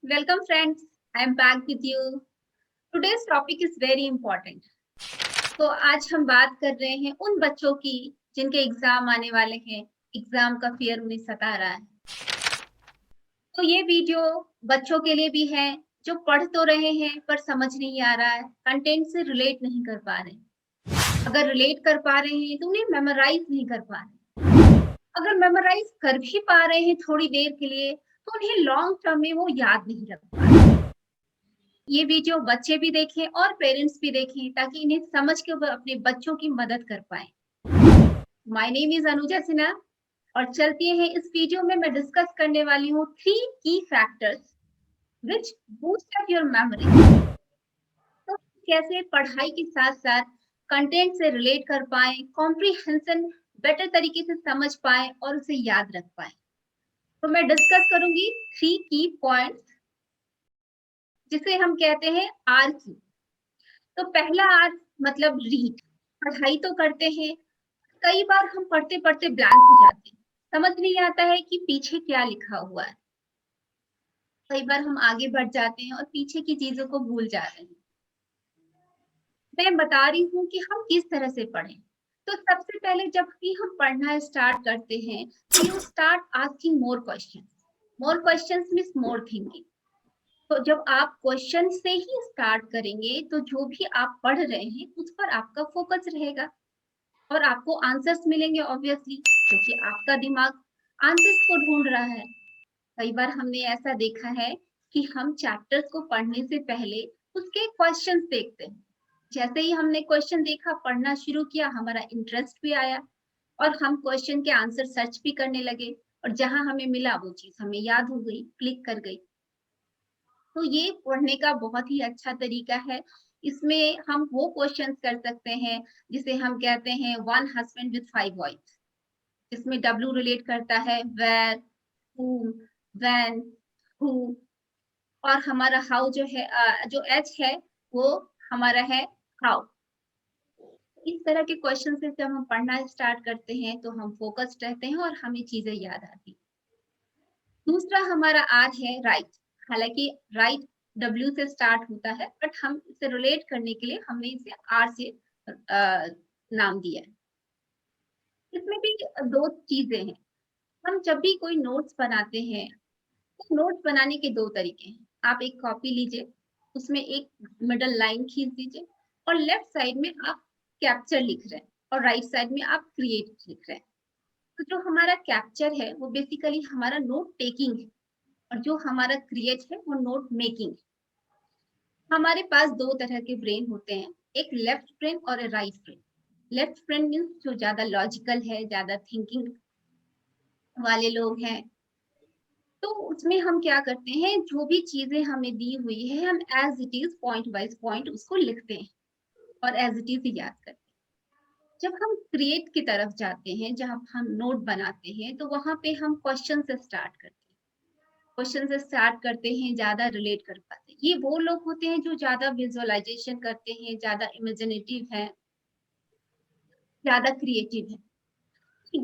Welcome friends, I am back with you. Today's topic is very important. तो आज हम बात कर रहे हैं उन बच्चों की जिनके एग्जाम आने वाले हैं, एग्जाम का फियर उन्हें सता रहा है। तो ये वीडियो बच्चों के लिए भी है जो पढ़ तो रहे हैं पर समझ नहीं आ रहा है, कंटेंट से रिलेट नहीं कर पा रहे। अगर रिलेट कर पा रहे हैं तो उन्हें मेमोराइज नहीं कर पा रहे। अगर मेमोराइज कर भी पा रहे हैं थोड़ी देर के लिए तो उन्हें लॉन्ग टर्म में वो याद नहीं रख पा रहे। ये वीडियो बच्चे भी देखें और पेरेंट्स भी देखें ताकि इन्हें समझ के वो अपने बच्चों की मदद कर पाए। My name is Anuja Sinha और चलते हैं इस वीडियो में मैं डिस्कस करने वाली हूँ 3 की factors which boost up your memory. तो कैसे पढ़ाई के साथ-साथ कंटेंट से रिलेट कर पाएँ, कॉम्प्रिहेंशन बेटर तरीके से समझ पाएँ और उसे याद रख पाएँ। तो मैं डिस्कस करूँगी 3 की पॉइंट्स जिसे हम कहते हैं आर की। तो पहला आर मतलब रीड। पढ़ाई तो करते हैं, कई बार हम पढ़ते-पढ़ते ब्लैंक हो जाते हैं। समझ नहीं आता है कि पीछे क्या लिखा हुआ है। कई बार हम आगे बढ़ जाते हैं और पीछे की चीज़ों को भूल जाते हैं। मैं बता रही हूँ कि हम किस तरह से पढ़ें। तो सबसे पहले जब भी हम पढ़ना स्टार्ट करते हैं, तो you start asking more questions. More questions means more thinking. तो जब आप क्वेश्चन से ही स्टार्ट करेंगे, तो जो भी आप पढ़ रहे हैं, उस पर आपका फोकस रहेगा और आपको आंसर्स मिलेंगे ऑब्वियसली, क्योंकि आपका दिमाग आंसर्स को ढूँढ रहा है। कई बार हमने ऐसा देखा है कि हम चैप्टर्स को पढ़ने से पहले उसके क्वेश्चंस देखते हैं। जैसे ही हमने क्वेश्चन देखा, पढ़ना शुरू किया, हमारा इंटरेस्ट भी आया और हम क्वेश्चन के आंसर सर्च भी करने लगे और जहाँ हमें मिला वो चीज़ हमें याद हो गई, क्लिक कर गई। तो ये पढ़ने का बहुत ही अच्छा तरीका है। इसमें हम वो क्वेश्चंस कर सकते हैं जिसे हम कहते हैं वन हस्बैंड विथ 5 वाइफ्स। इसमें डब्ल्यू रिलेट करता है वेयर, whom, when, who और हमारा हाउ जो है जो एच है वो हमारा है हाउ। इस तरह के क्वेश्चन से जब हम पढ़ना स्टार्ट करते हैं तो हम फोकस्ड रहते हैं और हमें चीजें याद आती हैं। दूसरा हमारा आर है राइट। हालांकि राइट डब्ल्यू से स्टार्ट होता है बट हम इसे रिलेट करने के लिए हमने इसे आर से नाम दिया है। इसमें भी दो चीजें हैं। हम जब भी कोई नोट्स बनाते हैं तो नोट्स बनाने के दो तरीके हैं। आप एक कॉपी लीजिए, उसमें एक मिडल लाइन खींच दीजिए और लेफ्ट साइड में आप कैप्चर लिख रहे हैं और राइट साइड में आप क्रिएट लिख रहे हैं। तो जो हमारा कैप्चर है वो बेसिकली हमारा नोट टेकिंग है और जो हमारा क्रिएट है वो नोट मेकिंग है। हमारे पास दो तरह के ब्रेन होते हैं, एक लेफ्ट ब्रेन और एक right brain. Left brain means जो ज्यादा लॉजिकल है, ज्यादा थिंकिंग वाले लोग हैं। तो उसमें हम क्या करते हैं, जो भी चीजें हमें दी हुई है हम as it is point wise point उसको लिखते हैं और एज इट इज ही याद करते हैं। जब हम क्रिएट की तरफ जाते हैं, जहाँ हम नोट बनाते हैं, तो वहां पे हम क्वेश्चन से स्टार्ट करते हैं। क्वेश्चन से स्टार्ट करते हैं, ज्यादा रिलेट कर पाते हैं। ये वो लोग होते हैं जो ज्यादा विजुअलाइजेशन करते हैं, ज्यादा इमेजिनेटिव है, ज्यादा क्रिएटिव है।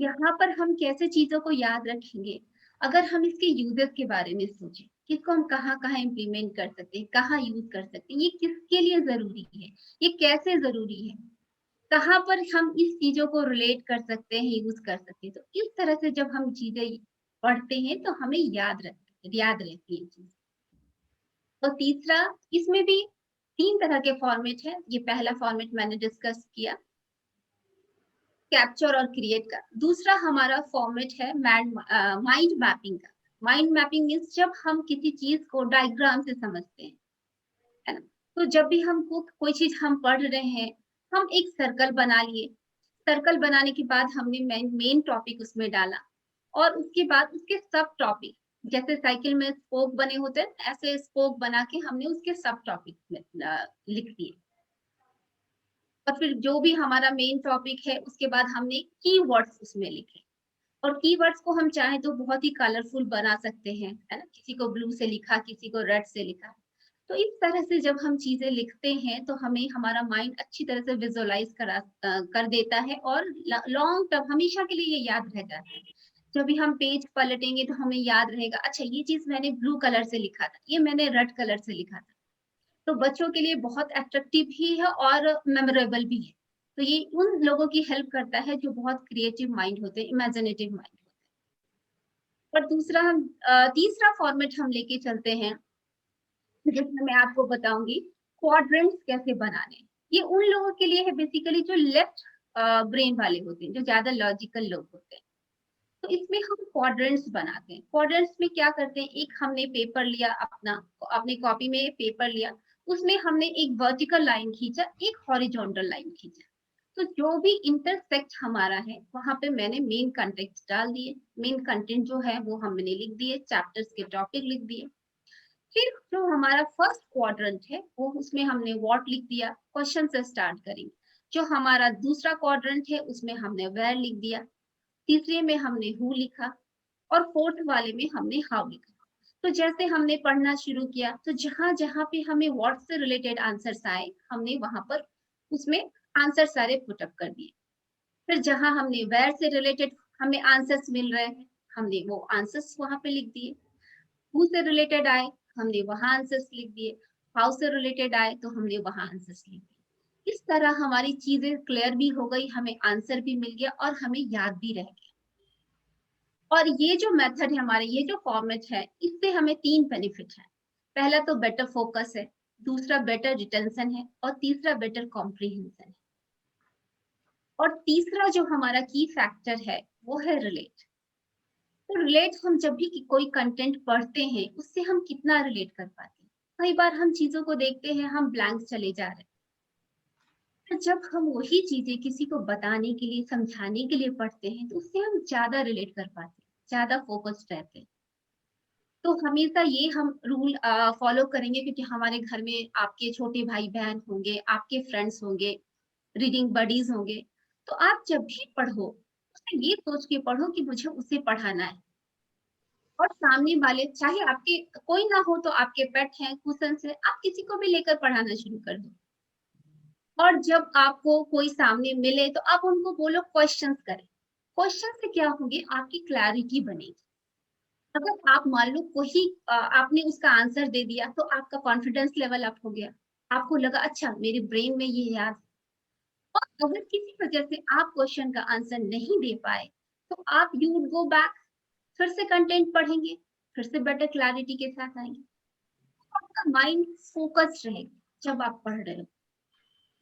यहाँ पर हम कैसे चीजों को याद रखेंगे, अगर हम इसके यूजेस के बारे में सोचें, किसको हम कहाँ-कहाँ इम्प्लीमेंट कर सकते हैं, कहाँ यूज कर सकते हैं, ये किसके लिए जरूरी है, ये कैसे जरूरी है, कहाँ पर हम इस चीजों को रिलेट कर सकते हैं, यूज कर सकते हैं। तो इस तरह से जब हम चीजें पढ़ते हैं तो हमें याद रहती है चीज। और तीसरा, इसमें भी 3 तरह के फॉर्मेट है। ये पहला फॉर्मेट मैंने डिस्कस किया, कैप्चर और क्रिएट का। दूसरा हमारा फॉर्मेट है माइंड मैपिंग का। माइंड मैपिंग मीन्स जब हम किसी चीज को डायग्राम से समझते हैं, है ना? तो जब भी हमको कोई चीज हम पढ़ रहे हैं, हम एक सर्कल बना लिए। सर्कल बनाने के बाद हमने मेन टॉपिक उसमें डाला और उसके बाद उसके सब टॉपिक, जैसे साइकिल में स्पोक बने होते हैं, ऐसे स्पोक बना के हमने उसके सब टॉपिक में लिख दिए। और फिर जो भी हमारा मेन टॉपिक है उसके बाद हमने कीवर्ड्स उसमें लिखे और कीवर्ड्स को हम चाहें तो बहुत ही कलरफुल बना सकते हैं, है ना? किसी को ब्लू से लिखा, किसी को रेड से लिखा। तो इस तरह से जब हम चीजें लिखते हैं तो हमें हमारा माइंड अच्छी तरह से विजुअलाइज कर देता है और लॉन्ग टर्म हमेशा के लिए ये याद रह जाता है। जब भी हम पेज पलटेंगे तो हमें याद रहेगा, अच्छा ये चीज़ मैंने ब्लू कलर से लिखा था, ये मैंने रेड कलर से लिखा था। तो बच्चों के लिए बहुत अट्रैक्टिव भी है और मेमोरेबल भी है। तो ये उन लोगों की हेल्प करता है जो बहुत क्रिएटिव माइंड होते हैं, इमेजिनेटिव माइंड होते हैं। और दूसरा तीसरा फॉर्मेट हम लेके चलते हैं, जिसमें मैं आपको बताऊँगी क्वाड्रेंट्स कैसे बनाने। ये उन लोगों के लिए है बेसिकली जो लेफ्ट ब्रेन वाले होते हैं, जो ज़्यादा लॉजिकल लोग होते हैं। तो इसमें हम क्वाड्रेंट्स बनाते हैं। क्वाड्रेंट्स में क्या करते हैं, एक हमने पेपर लिया अपना, अपनी कॉपी में पेपर लिया, उसमें हमने एक वर्टिकल लाइन खींचा, एक हॉरिजॉन्टल लाइन खींचा। तो जो भी इंटरसेक्ट हमारा है, वहाँ पे मैंने मेन कंटेंट डाल दिए। मेन कंटेंट जो है वो हमने लिख दिए, चैप्टर्स के टॉपिक लिख दिए। फिर जो हमारा फर्स्ट क्वाड्रेंट है, वो उसमें हमने व्हाट लिख दिया, क्वेश्चन से स्टार्ट करेंगे। जो हमारा दूसरा क्वाड्रेंट है, उसमें हमने वेयर लिख दिया। तीसरे में हमने हु लिखा और फोर्थ वाले में हमने हाउ लिखा। तो जैसे हमने पढ़ना शुरू किया, तो जहाँ-जहाँ पे हमें व्हाट से रिलेटेड आंसर्स आए, हमने वहाँ पर उसमें आंसर सारे पुट अप कर दिए। फिर जहाँ हमने वेयर से रिलेटेड हमें आंसर्स मिल रहे हैं, हमने वो आंसर्स वहाँ पे लिख दिए। हू से रिलेटेड आए, हमने वहाँ आंसर्स लिख दिए। हाउ से रिलेटेड आए, तो हमने वहाँ आंसर्स लिख दिए। इस तरह हमारी चीज़ें क्लियर भी हो गई, हमें आंसर भी मिल गया और हमें याद भी रह गया। और ये जो मेथड है हमारे, ये जो फॉर्मेट है, इससे हमें 3 बेनिफिट है। पहला तो बेटर फोकस है, दूसरा बेटर रिटेंशन है और तीसरा बेटर कॉम्प्रिहेंशन है। और तीसरा जो हमारा की फैक्टर है, वो है रिलेट। तो रिलेट हम जब भी कोई कंटेंट पढ़ते हैं, उससे हम कितना रिलेट कर पाते हैं। कई बार हम चीज़ों को देखते हैं, हम ब्लैंक चले जा रहे हैं। तो जब हम वही चीज़ें किसी को बताने के लिए, समझाने के लिए पढ़ते हैं, तो उससे हम ज़्यादा रिलेट कर पाते हैं, ज़्यादा फोकस्ड रहते हैं। तो हमेशा ये हम रूल फॉलो करेंगे, क्योंकि हमारे घर में आपके छोटे भाई-बहन होंगे, आपके फ्रेंड्स होंगे, रीडिंग बडीज़ होंगे। तो आप जब भी पढ़ो, उसमें ये सोच के पढ़ो कि मुझे उसे पढ़ाना है। और सामने वाले चाहे आपके कोई ना हो, तो आपके पेट हैं, कुशन्स हैं, आप किसी को भी लेकर पढ़ाना शुरू कर दो। और जब आपको कोई सामने मिले, तो आप उनको बोलो क्वेश्चन्स करें। क्वेश्चन से क्या होगी, आपकी क्लैरिटी बनेगी। अगर आप मान लो कोई आपने उसका आंसर दे दिया, तो आपका कॉन्फिडेंस लेवल अप हो गया। आपको लगा, अच्छा मेरे ब्रेन में ये याद है। और अगर किसी वजह से आप क्वेश्चन का आंसर नहीं दे पाए, तो आप यू वुड गो बैक, फिर से कंटेंट पढ़ेंगे, फिर से बेटर क्लैरिटी के साथ आएँगे। आपका माइंड फोकस्ड रहेगा जब आप पढ़ रहे हो।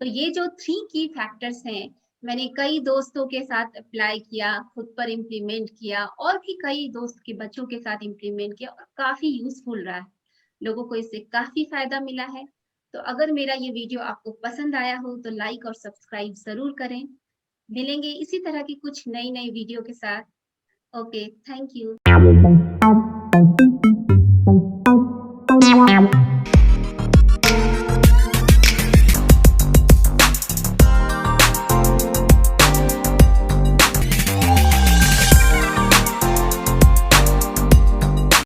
तो ये जो 3 की फैक्टर्स हैं, मैंने कई दोस्तों के साथ अप्लाई किया, खुद पर इम्प्लीमेंट किया और भी कई दोस्त के बच्चों के साथ इम्प्लीमेंट किया और काफ़ी यूज़फुल रहा है। लोगों को इससे काफ़ी फ़ायदा मिला है। तो अगर मेरा ये वीडियो आपको पसंद आया हो, तो लाइक और सब्सक्राइब ज़रूर करें। मिलेंगे इसी तरह की कुछ नई-नई वीडियो के साथ। Okay, thank you.